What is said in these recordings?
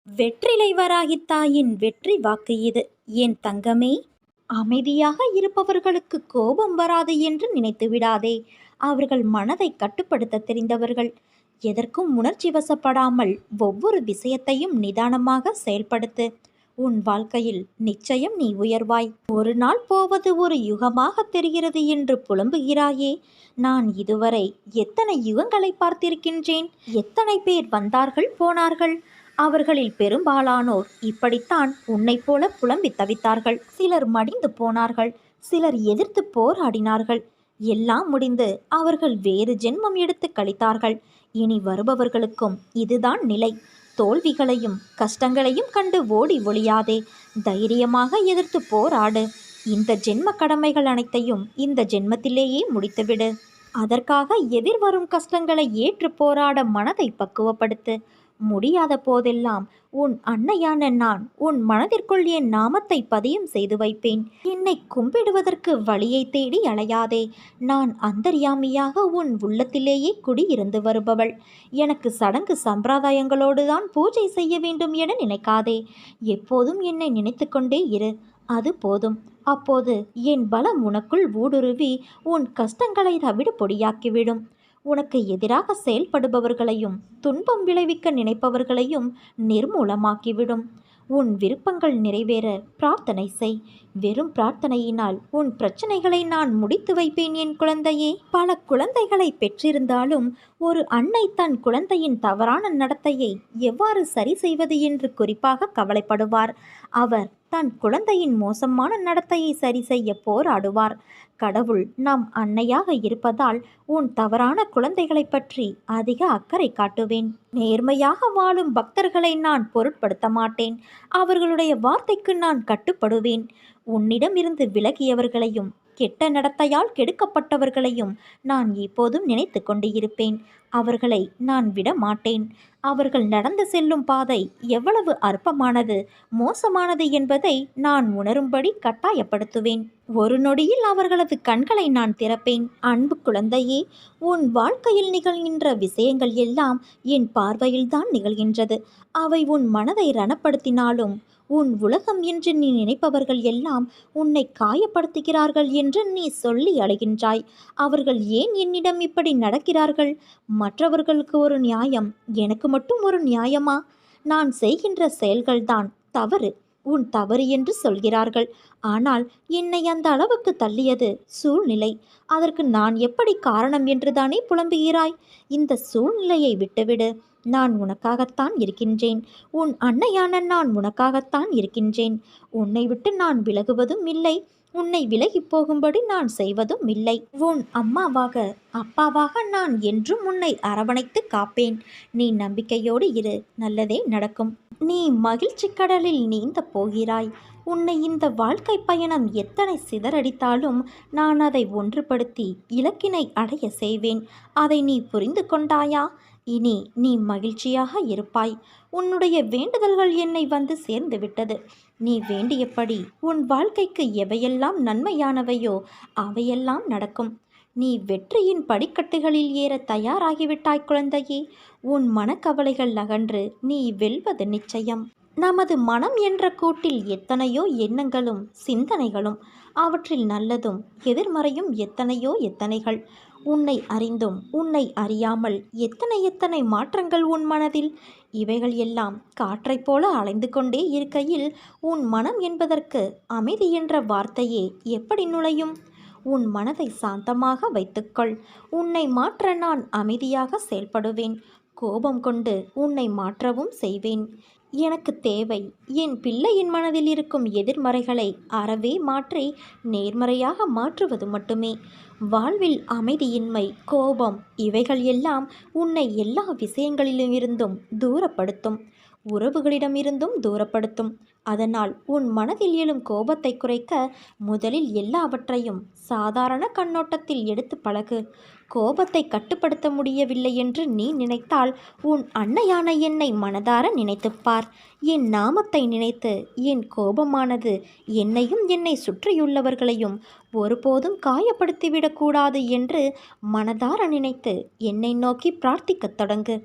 வெற்றிலை வராகி தாயின் வெற்றி வாக்கு இது. என் தங்கமே, அமைதியாக இருப்பவர்களுக்கு கோபம் வராது என்று நினைத்து விடாதே. அவர்கள் மனதை கட்டுப்படுத்த தெரிந்தவர்கள். எதற்கும் உணர்ச்சி வசப்படாமல் ஒவ்வொரு விஷயத்தையும் நிதானமாக செயல்படுத்து. உன் வாழ்க்கையில் நிச்சயம் நீ உயர்வாய். ஒரு நாள் போவது ஒரு யுகமாக தெரிகிறது என்று புலம்புகிறாயே. நான் இதுவரை எத்தனை யுகங்களை பார்த்திருக்கின்றேன். எத்தனை பேர் வந்தார்கள் போனார்கள். அவர்களில் பெரும்பாலானோர் இப்படித்தான் உன்னைப் போல புலம்பி தவித்தார்கள். சிலர் மடிந்து போனார்கள், சிலர் எதிர்த்து போராடினார்கள். எல்லாம் முடிந்து அவர்கள் வேறு ஜென்மம் எடுத்து கழித்தார்கள். இனி வருபவர்களுக்கும் இதுதான் நிலை. தோல்விகளையும் கஷ்டங்களையும் கண்டு ஓடி ஒளியாதே. தைரியமாக எதிர்த்து போராடு. இந்த ஜென்ம கடமைகள் அனைத்தையும் இந்த ஜென்மத்திலேயே முடித்துவிடு. அதற்காக எதிர்வரும் கஷ்டங்களை ஏற்று போராட மனதை பக்குவப்படுத்து. முடியாத போதெல்லாம் உன் அன்னையான நான் உன் மனதிற்குள் என் நாமத்தை பதியம் செய்து வைப்பேன். என்னை கும்பிடுவதற்கு வழியை தேடி அலையாதே. நான் அந்தர்யாமியாக உன் உள்ளத்திலேயே குடியிருந்து வருபவள். எனக்கு சடங்கு சம்பிரதாயங்களோடு தான் பூஜை செய்ய வேண்டும் என நினைக்காதே. எப்போதும் என்னை நினைத்து கொண்டே இரு. அது போதும். அப்போது என் பலம் உனக்குள் ஊடுருவி உன் கஷ்டங்களை தவிடு பொடியாக்கிவிடும். உனக்கு எதிராக செயல்படுபவர்களையும் துன்பம் விளைவிக்க நினைப்பவர்களையும் நிர்மூலமாக்கிவிடும். உன் விருப்பங்கள் நிறைவேற பிரார்த்தனை செய். வெறும் பிரார்த்தனையினால் உன் பிரச்சனைகளை நான் முடித்து வைப்பேன் என் குழந்தையே. பல குழந்தைகளை பெற்றிருந்தாலும் ஒரு அன்னை தன் குழந்தையின் தவறான நடத்தையை எவ்வாறு சரி செய்வது என்று குறிப்பாக கவலைப்படுவார். அவர் தன் குழந்தையின் மோசமான நடத்தையை சரி செய்ய போராடுவார். கடவுள் நம் அன்னையாக இருப்பதால் உன் தவறான குழந்தைகளை பற்றி அதிக அக்கறை காட்டுவேன். நேர்மையாக வாழும் பக்தர்களை நான் பொருட்படுத்த மாட்டேன். அவர்களுடைய வார்த்தைக்கு நான் கட்டுப்படுவேன். உன்னிடமிருந்து விலகியவர்களையும் கெட்ட நடத்தையால் கெடுக்கப்பட்டவர்களையும் நான் எப்போதும் நினைத்து கொண்டு இருப்பேன். அவர்களை நான் விட மாட்டேன். அவர்கள் நடந்து செல்லும் பாதை எவ்வளவு அற்பமானது, மோசமானது என்பதை நான் உணரும்படி கட்டாயப்படுத்துவேன். ஒரு நொடியில் அவர்களது கண்களை நான் திறப்பேன். அன்பு குழந்தையே, உன் வாழ்க்கையில் நிகழ்கின்ற விஷயங்கள் எல்லாம் என் பார்வையில்தான் நிகழ்கின்றது. அவை உன் மனதை ரணப்படுத்தினாலும் உன் உலகம் என்று நீ நினைப்பவர்கள் எல்லாம் உன்னை காயப்படுத்துகிறார்கள் என்று நீ சொல்லி அழுகின்றாய். அவர்கள் ஏன் என்னிடம் இப்படி நடக்கிறார்கள்? மற்றவர்களுக்கு ஒரு நியாயம், எனக்கு மட்டும் ஒரு நியாயமா? நான் செய்கின்ற செயல்கள்தான் தவறு, உன் தவறு என்று சொல்கிறார்கள். ஆனால் என்னை அந்த அளவுக்கு தள்ளியது சூழ்நிலை. அதற்கு நான் எப்படி காரணம் என்றுதானே புலம்புகிறாய்? இந்த சூழ்நிலையை விட்டுவிடு. நான் உனக்காகத்தான் இருக்கின்றேன். உன் அன்னையான நான் உனக்காகத்தான் இருக்கின்றேன். உன்னை விட்டு நான் விலகுவதும் இல்லை. உன்னை விலகி போகும்படி நான் செய்வதும் இல்லை. உன் அம்மாவாக அப்பாவாக நான் என்றும் உன்னை அரவணைத்து காப்பேன். நீ நம்பிக்கையோடு இரு, நல்லதே நடக்கும். நீ மகிழ்ச்சி கடலில் நீந்த போகிறாய். உன்னை இந்த வாழ்க்கை பயணம் எத்தனை சிதறடித்தாலும் நான் அதை ஒன்றுபடுத்தி இலக்கினை அடைய செய்வேன். அதை நீ புரிந்து கொண்டாயா? இனி நீ மகிழ்ச்சியாக இருப்பாய். உன்னுடைய வேண்டுதல்கள் என்னை வந்து சேர்ந்து விட்டது. நீ வேண்டியபடி உன் வாழ்க்கைக்கு எவையெல்லாம் நன்மையானவையோ அவையெல்லாம் நடக்கும். நீ வெற்றியின் படிக்கட்டுகளில் ஏற தயாராகிவிட்டாய் குழந்தையே. உன் மனக்கவலைகள் அகன்று நீ வெல்வது நிச்சயம். நமது மனம் என்ற கூட்டில் எத்தனையோ எண்ணங்களும் சிந்தனைகளும், அவற்றில் நல்லதும் எதிர்மறையும் எத்தனைகள். உன்னை அறிந்தும் உன்னை அறியாமல் எத்தனை மாற்றங்கள் உன் மனதில். இவைகள் எல்லாம் காற்றைப் போல அலைந்து கொண்டே இருக்கையில் உன் மனம் என்பதற்கு அமைதி என்ற வார்த்தையே எப்படி நுழையும்? உன் மனதை சாந்தமாக வைத்துக்கொள். உன்னை மாற்ற நான் அமைதியாக செயல்படுவேன். கோபம் கொண்டு உன்னை மாற்றவும் செய்வேன். எனக்கு தேவை என் பிள்ளையின் மனதில் இருக்கும் எதிர்மறைகளை அறவே மாற்றி நேர்மறையாக மாற்றுவது மட்டுமே. வாழ்வில் அமைதியின்மை, கோபம் இவைகள் எல்லாம் உன்னை எல்லா விஷயங்களிலும் இருந்தும் தூரப்படுத்தும், உறவுகளிடமிருந்தும் தூரப்படுத்தும். அதனால் உன் மனதில் எழும் கோபத்தை குறைக்க முதலில் எல்லாவற்றையும் சாதாரண கண்ணோட்டத்தில் எடுத்து பழகு. கோபத்தை கட்டுப்படுத்த முடியவில்லை என்று நீ நினைத்தால் உன் அன்னையான என்னை மனதார நினைத்துப்பார். என் நாமத்தை நினைத்து என் கோபமானது என்னையும் என்னை சுற்றியுள்ளவர்களையும் ஒருபோதும் காயப்படுத்திவிடக்கூடாது என்று மனதார நினைத்து என்னை நோக்கி பிரார்த்திக்கத் தொடங்கு.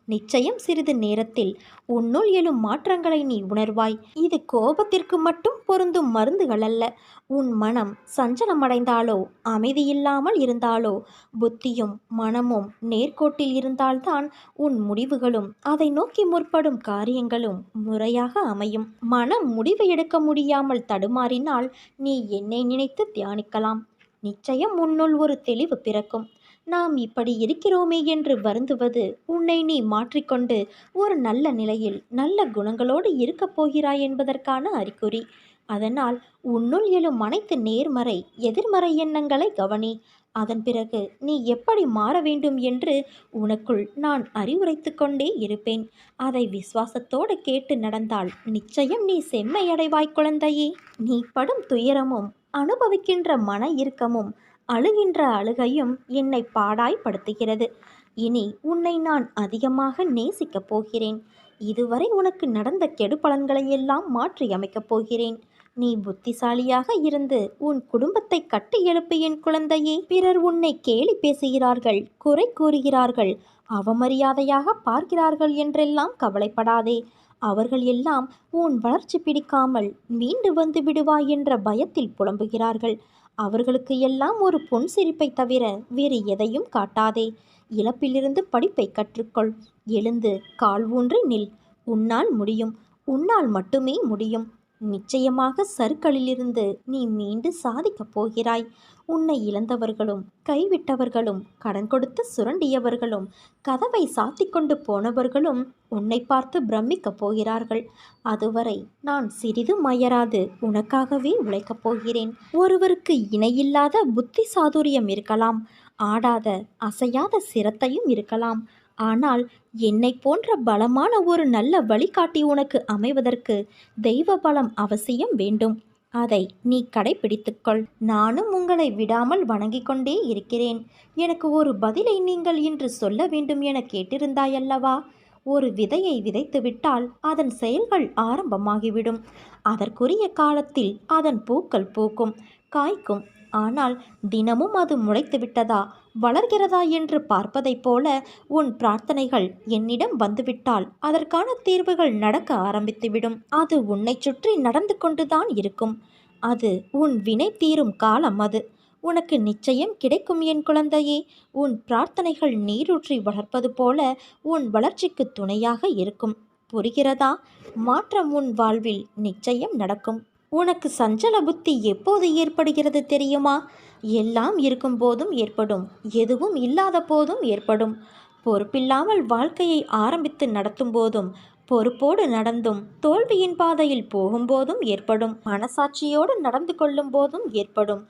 நிச்சயம் சிறிது நேரத்தில் உன்னுள் எழும் மாற்றங்களை நீ உணர்வாய். இது கோபத்திற்கு மட்டும் பொருந்தும் மருந்துகள் அல்ல. உன் மனம் சஞ்சலமடைந்தாலோ, அமைதியில்லாமல் இருந்தாலோ, புத்தியும் மனமும் நேர்கோட்டில் இருந்தால்தான் உன் முடிவுகளும் அதை நோக்கி முற்படும் காரியங்களும் முறையாக அமையும். மனம் முடிவு எடுக்க முடியாமல் தடுமாறினால் நீ என்னை நினைத்து தியானிக்கலாம். நிச்சயம் உன்னுள் ஒரு தெளிவு பிறக்கும். நாம் இப்படி இருக்கிறோமே என்று வருந்துவது உன்னை நீ மாற்றிக்கொண்டு ஒரு நல்ல நிலையில் நல்ல குணங்களோடு இருக்கப் போகிறாய் என்பதற்கான அறிகுறி. அதனால் உன்னுள் எழும் அனைத்து நேர்மறை எதிர்மறை எண்ணங்களை கவனி. அதன் பிறகு நீ எப்படி மாற வேண்டும் என்று உனக்குள் நான் அறிவுரைத்து கொண்டே இருப்பேன். அதை விசுவாசத்தோடு கேட்டு நடந்தால் நிச்சயம் நீ செம்மையடைவாய் குழந்தையே. நீ படும் துயரமும் அனுபவிக்கின்ற மன இறுக்கமும் அழுகின்ற அழுகையும் என்னை பாடாய்படுத்துகிறது. இனி உன்னை நான் அதிகமாக நேசிக்கப் போகிறேன். இதுவரை உனக்கு நடந்த கெடுபலன்களையெல்லாம் மாற்றி அமைக்கப் போகிறேன். நீ புத்திசாலியாக இருந்து உன் குடும்பத்தை கட்டி எழுப்பு என் குழந்தையே. பிறர் உன்னை கேலி பேசுகிறார்கள், குறை கூறுகிறார்கள், அவமரியாதையாக பார்க்கிறார்கள் என்றெல்லாம் கவலைப்படாதே. அவர்கள் எல்லாம் உன் வளர்ச்சி பிடிக்காமல் மீண்டு வந்து விடுவாய் என்ற பயத்தில் புலம்புகிறார்கள். அவர்களுக்கு எல்லாம் ஒரு பொன் சிரிப்பை தவிர வேறு எதையும் காட்டாதே. இழப்பிலிருந்து படிப்பை கற்றுக்கொள். எழுந்து கால் ஊன்றி நில். உன்னால் முடியும். உன்னால் மட்டுமே முடியும். நிச்சயமாக சறுக்கலிலிருந்து நீ மீண்டு சாதிக்கப் போகிறாய். உன்னை இழந்தவர்களும் கைவிட்டவர்களும் கடன் கொடுத்து சுரண்டியவர்களும் கதவை சாத்தி கொண்டு போனவர்களும் உன்னை பார்த்து பிரமிக்கப் போகிறார்கள். அதுவரை நான் சிறிதும் அயராது உனக்காகவே உழைக்கப் போகிறேன். ஒருவருக்கு இணையில்லாத புத்தி சாதுரியம் இருக்கலாம், ஆடாத அசையாத சிரத்தையும் இருக்கலாம். ஆனால் என்னை போன்ற பலமான ஒரு நல்ல வழிகாட்டி உனக்கு அமைவதற்கு தெய்வ பலம் அவசியம் வேண்டும். அதை நீ கடைபிடித்துக்கொள். நானும் உங்களை விடாமல் வணங்கிக் கொண்டே இருக்கிறேன். எனக்கு ஒரு பதிலை நீங்கள் இன்று சொல்ல வேண்டும் என கேட்டிருந்தாயல்லவா? ஒரு விதையை விதைத்துவிட்டால் அதன் செயல்கள் ஆரம்பமாகிவிடும். அதற்குரிய காலத்தில் அதன் பூக்கள் பூக்கும், காய்க்கும். ஆனால் தினமும் அது முளைத்து விட்டதா, வளர்கிறதா என்று பார்ப்பதைப் போல உன் பிரார்த்தனைகள் என்னிடம் வந்துவிட்டால் அதற்கான தீர்வுகள் நடக்க ஆரம்பித்துவிடும். அது உன்னை சுற்றி நடந்து கொண்டுதான் இருக்கும். அது உன் வினை தீரும் காலம். அது உனக்கு நிச்சயம் கிடைக்கும் என் குழந்தையே. உன் பிரார்த்தனைகள் நீரூற்றி வளர்ப்பது போல உன் வளர்ச்சிக்கு துணையாக இருக்கும். புரிகிறதா? மாற்றம் உன் வாழ்வில் நிச்சயம் நடக்கும். உனக்கு சஞ்சல புத்தி எப்போது ஏற்படுகிறது தெரியுமா? எல்லாம் இருக்கும் போதும் ஏற்படும், எதுவும் இல்லாத போதும் ஏற்படும். பொறுப்பில்லாமல் வாழ்க்கையை ஆரம்பித்து நடத்தும் போதும், பொறுப்போடு நடந்தும் தோல்வியின் பாதையில் போகும்போதும் ஏற்படும். மனசாட்சியோடு நடந்து கொள்ளும் போதும் ஏற்படும்.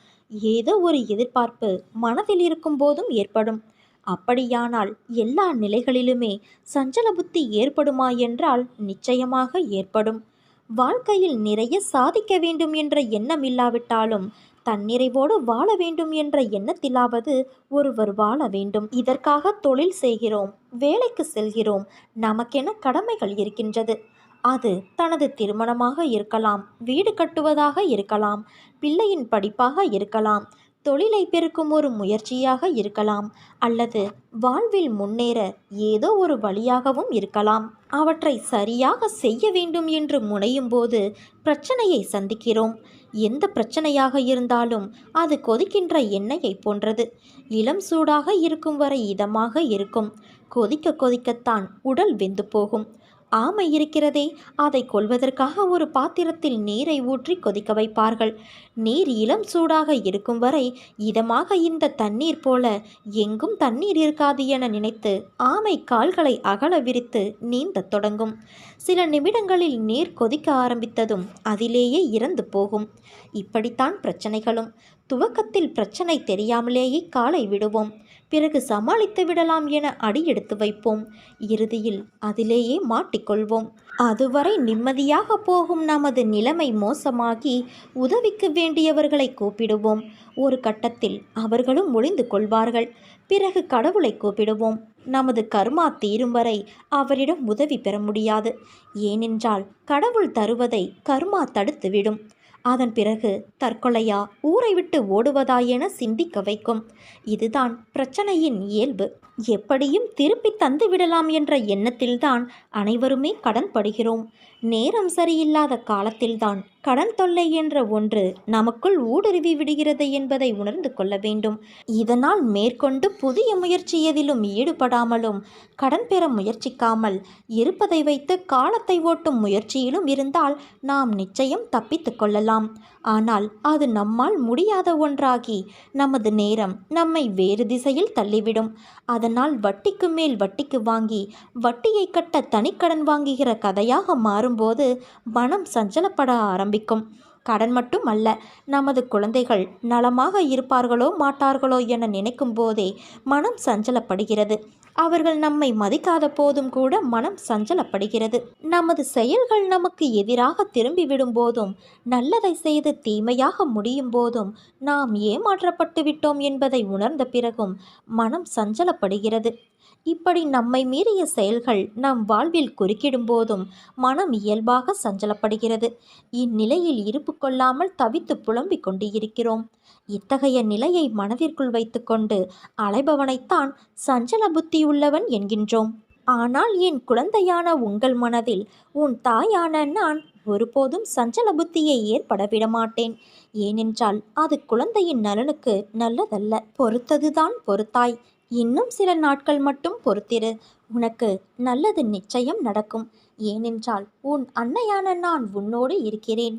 ஏதோ ஒரு எதிர்பார்ப்பு மனதில் இருக்கும் போதும் ஏற்படும். அப்படியானால் எல்லா நிலைகளிலுமே சஞ்சல புத்தி ஏற்படுமா என்றால் நிச்சயமாக ஏற்படும். வாழ்க்கையில் நிறைய சாதிக்க வேண்டும் என்ற எண்ணம் இல்லாவிட்டாலும் தன்னிறைவோடு வாழ வேண்டும் என்ற எண்ணத்திலாவது ஒருவர் வாழ வேண்டும். இதற்காக தொழில் செய்கிறோம், வேலைக்கு செல்கிறோம். நமக்கென கடமைகள் இருக்கின்றது. அது தனது திருமணமாக இருக்கலாம், வீடு கட்டுவதாக இருக்கலாம், பிள்ளையின் படிப்பாக இருக்கலாம், தொழிலை பெருக்கும் ஒரு முயற்சியாக இருக்கலாம், அல்லது வாழ்வில் முன்னேற ஏதோ ஒரு வழியாகவும் இருக்கலாம். அவற்றை சரியாக செய்ய வேண்டும் என்று முனையும் போது பிரச்சனையை சந்திக்கிறோம். எந்த பிரச்சனையாக இருந்தாலும் அது கொதிக்கின்ற எண்ணெயை போன்றது. இளம் சூடாக இருக்கும் வரை இதமாக இருக்கும். கொதிக்க கொதிக்கத்தான் உடல் வெந்து போகும். ஆமை இருக்கிறதே, அதை கொல்வதற்காக ஒரு பாத்திரத்தில் நீரை ஊற்றி கொதிக்க வைப்பார்கள். நீர் இளம் சூடாக இருக்கும் வரை இதமாக இந்த தண்ணீர் போல எங்கும் தண்ணீர் இருக்காது என நினைத்து ஆமை கால்களை அகல விரித்து நீந்தத் தொடங்கும். சில நிமிடங்களில் நீர் கொதிக்க ஆரம்பித்ததும் அதிலேயே இறந்து போகும். இப்படித்தான் பிரச்சனைகளும். துவக்கத்தில் பிரச்சனை தெரியாமலேயே காலை விடுவோம். பிறகு சமாளித்து விடலாம் என அடி எடுத்து வைப்போம். இறுதியில் அதிலேயே மாட்டிக்கொள்வோம். அதுவரை நிம்மதியாக போகும் நமது நிலைமை மோசமாகி உதவிக்கு வேண்டியவர்களை கூப்பிடுவோம். ஒரு கட்டத்தில் அவர்களும் ஒளிந்து கொள்வார்கள். பிறகு கடவுளை கூப்பிடுவோம். நமது கர்மா தீரும் வரை அவரிடம் உதவி பெற முடியாது. ஏனென்றால் கடவுள் தருவதை கர்மா தடுத்துவிடும். அதன் பிறகு தற்கொலையா, ஊரை விட்டு ஓடுவதா என சிந்திக்க வைக்கும். இதுதான் பிரச்சனையின் இயல்பு. எப்படியும் திருப்பி தந்து விடலாம் என்ற எண்ணத்தில்தான் அனைவருமே கடன் படுகிறோம். நேரம் சரியில்லாத காலத்தில்தான் கடன் தொல்லை என்ற ஒன்று நமக்குள் ஊடுருவி விடுகிறது என்பதை உணர்ந்து கொள்ள வேண்டும். இதனால் மேற்கொண்டு புதிய முயற்சி எதிலும் ஈடுபடாமலும் கடன் பெற முயற்சிக்காமல் இருப்பதை வைத்து காலத்தை ஓட்டும் முயற்சியிலும் இருந்தால் நாம் நிச்சயம் தப்பித்து கொள்ளலாம். ஆனால் அது நம்மால் முடியாத ஒன்றாகி நமது நேரம் நம்மை வேறு திசையில் தள்ளிவிடும். அதனால் வட்டிக்கு மேல் வட்டிக்கு வாங்கி வட்டியை கட்ட தனிக்கடன் வாங்குகிற கதையாக மாறும்போது மனம் சஞ்சலப்பட ஆரம்பிக்கும். கடன் மட்டும் அல்ல, நமது குழந்தைகள் நலமாக இருப்பார்களோ மாட்டார்களோ என நினைக்கும் போதே மனம் சஞ்சலப்படுகிறது. அவர்கள் நம்மை மதிக்காத போதும் கூட மனம் சஞ்சலப்படுகிறது. நமது செயல்கள் நமக்கு எதிராக திரும்பிவிடும் போதும், நல்லதை செய்து தீமையாக முடியும் போதும், நாம் ஏமாற்றப்பட்டு விட்டோம் என்பதை உணர்ந்த பிறகும் மனம் சஞ்சலப்படுகிறது. இப்படி நம்மை மீறிய செயல்கள் நம் வாழ்வில் குறுக்கிடும் போதும் மனம் இயல்பாக சஞ்சலப்படுகிறது. இந்நிலையில் இருப்பு கொள்ளாமல் தவித்து புலம்பிக் கொண்டு இருக்கிறோம். இத்தகைய நிலையை மனதிற்குள் வைத்துக்கொண்டு அலைபவனைத்தான் சஞ்சல புத்தியுள்ளவன் என்கின்றோம். ஆனால் என் குழந்தையான உங்கள் மனதில் உன் தாயான நான் ஒருபோதும் சஞ்சல புத்தியை ஏற்பட விடமாட்டேன். ஏனென்றால் அது குழந்தையின் நலனுக்கு நல்லதல்ல. பொறுத்ததுதான் பொறுத்தாய். இன்னும் சில நாட்கள் மட்டும் பொறுத்திரு. உனக்கு நல்லது நிச்சயம் நடக்கும். ஏனென்றால் உன் அன்னையான நான் உன்னோடு இருக்கிறேன்.